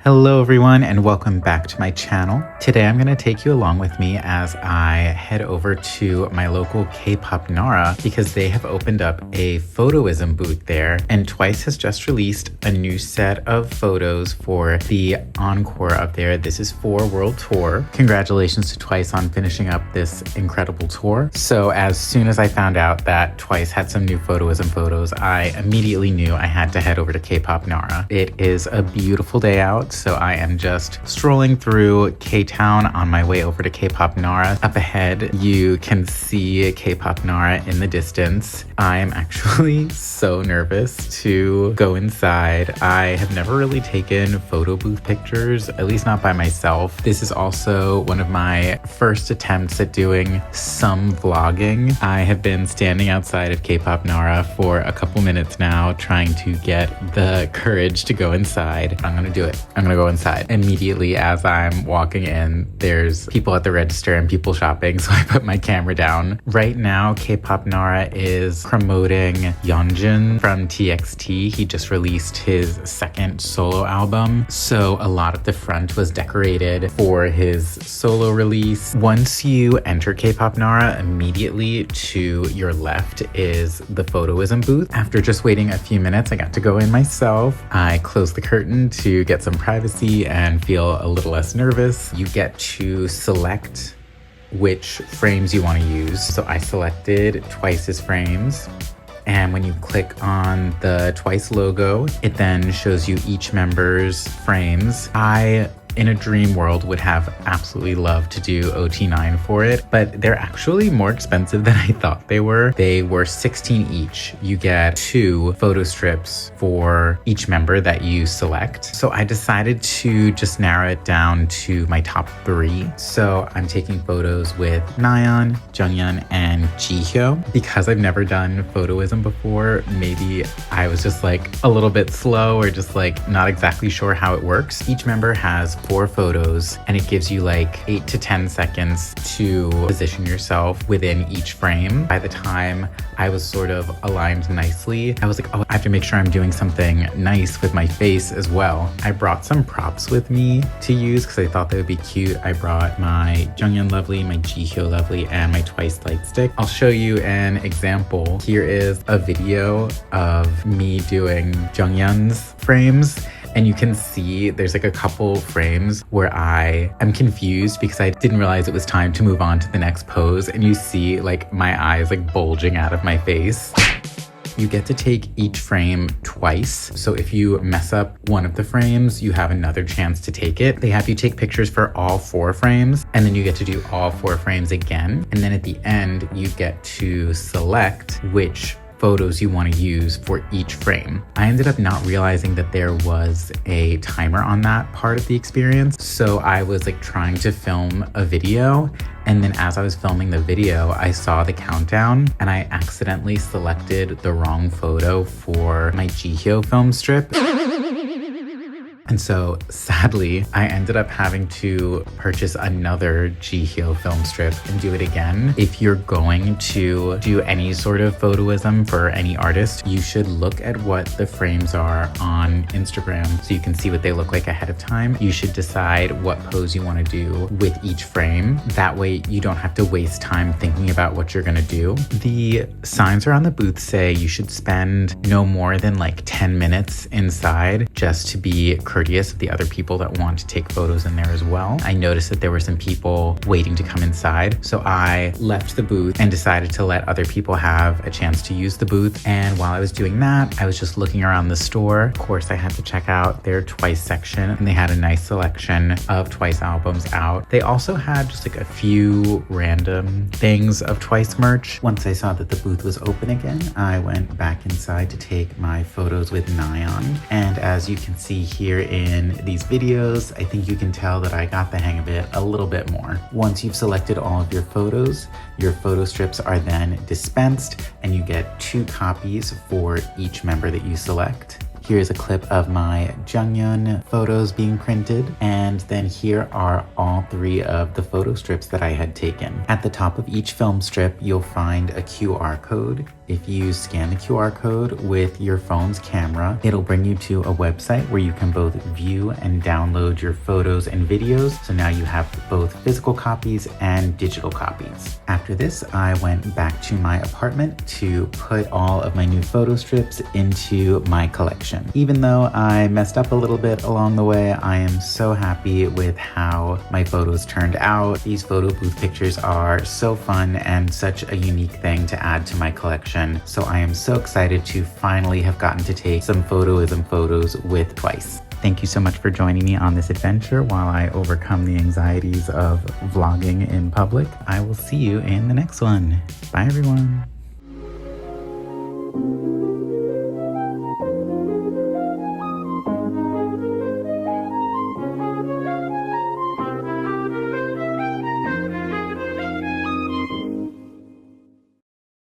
Hello everyone and welcome back to my channel. Today I'm going to take you along with me as I head over to my local KPOPNARA because they have opened up a PHOTOISM booth there, and TWICE has just released a new set of photos for the encore up there. This is for World Tour. Congratulations to TWICE on finishing up this incredible tour. So as soon as I found out that TWICE had some new PHOTOISM photos, I immediately knew I had to head over to KPOPNARA. It is a beautiful day out. So I am just strolling through K-Town on my way over to KPOPNARA. Up ahead, you can see KPOPNARA in the distance. I am actually so nervous to go inside. I have never really taken photo booth pictures, at least not by myself. This is also one of my first attempts at doing some vlogging. I have been standing outside of KPOPNARA for a couple minutes now, trying to get the courage to go inside. I'm gonna do it. I'm gonna go inside. Immediately as I'm walking in, there's people at the register and people shopping, so I put my camera down. Right now, KPOPNARA is promoting Yeonjun from TXT. He just released his second solo album, so a lot of the front was decorated for his solo release. Once you enter KPOPNARA, immediately to your left is the PHOTOISM booth. After just waiting a few minutes, I got to go in myself. I closed the curtain to get some privacy and feel a little less nervous. You get to select which frames you want to use. So I selected TWICE's frames. And when you click on the TWICE logo, it then shows you each member's frames. I, in a dream world, would have absolutely loved to do OT9 for it, but they're actually more expensive than I thought they were. They were 16 each. You get 2 photo strips for each member that you select. So I decided to just narrow it down to my top 3. So I'm taking photos with Nayeon, Junghyun, and Jihyo. Because I've never done PHOTOISM before, maybe I was just like a little bit slow or just like not exactly sure how it works. Each member has 4 photos and it gives you like 8 to 10 seconds to position yourself within each frame. By the time I was sort of aligned nicely, I was like, oh, I have to make sure I'm doing something nice with my face as well. I brought some props with me to use because I thought they would be cute. I brought my Junghyun Lovely, my Jihyo Lovely, and my TWICE light stick. I'll show you an example. Here is a video of me doing Junghyun's frames. And you can see there's like a couple frames where I am confused because I didn't realize it was time to move on to the next pose. And you see like my eyes like bulging out of my face. You get to take each frame twice. So if you mess up one of the frames, you have another chance to take it. They have you take pictures for all 4 frames, and then you get to do all 4 frames again. And then at the end, you get to select which photos you want to use for each frame. I ended up not realizing that there was a timer on that part of the experience. So I was like trying to film a video, and then as I was filming the video, I saw the countdown and I accidentally selected the wrong photo for my Jihyo film strip. And so sadly, I ended up having to purchase another Jihyo film strip and do it again. If you're going to do any sort of PHOTOISM for any artist, you should look at what the frames are on Instagram so you can see what they look like ahead of time. You should decide what pose you want to do with each frame. That way you don't have to waste time thinking about what you're gonna do. The signs around the booth say you should spend no more than like 10 minutes inside just to be courteous of the other people that want to take photos in there as well. I noticed that there were some people waiting to come inside, so I left the booth and decided to let other people have a chance to use the booth. And while I was doing that, I was just looking around the store. Of course, I had to check out their TWICE section, and they had a nice selection of TWICE albums out. They also had just like a few random things of TWICE merch. Once I saw that the booth was open again, I went back inside to take my photos with Nayeon. And as you can see here in these videos, I think you can tell that I got the hang of it a little bit more. Once you've selected all of your photos, your photo strips are then dispensed and you get 2 copies for each member that you select. Here's a clip of my Junghyun photos being printed, and then here are all 3 of the photo strips that I had taken. At the top of each film strip, you'll find a QR code. If you scan the QR code with your phone's camera, it'll bring you to a website where you can both view and download your photos and videos. So now you have both physical copies and digital copies. After this, I went back to my apartment to put all of my new photo strips into my collection. Even though I messed up a little bit along the way, I am so happy with how my photos turned out. These photo booth pictures are so fun and such a unique thing to add to my collection. So I am so excited to finally have gotten to take some photoism photos with TWICE. Thank you so much for joining me on this adventure while I overcome the anxieties of vlogging in public. I will see you in the next one. Bye everyone.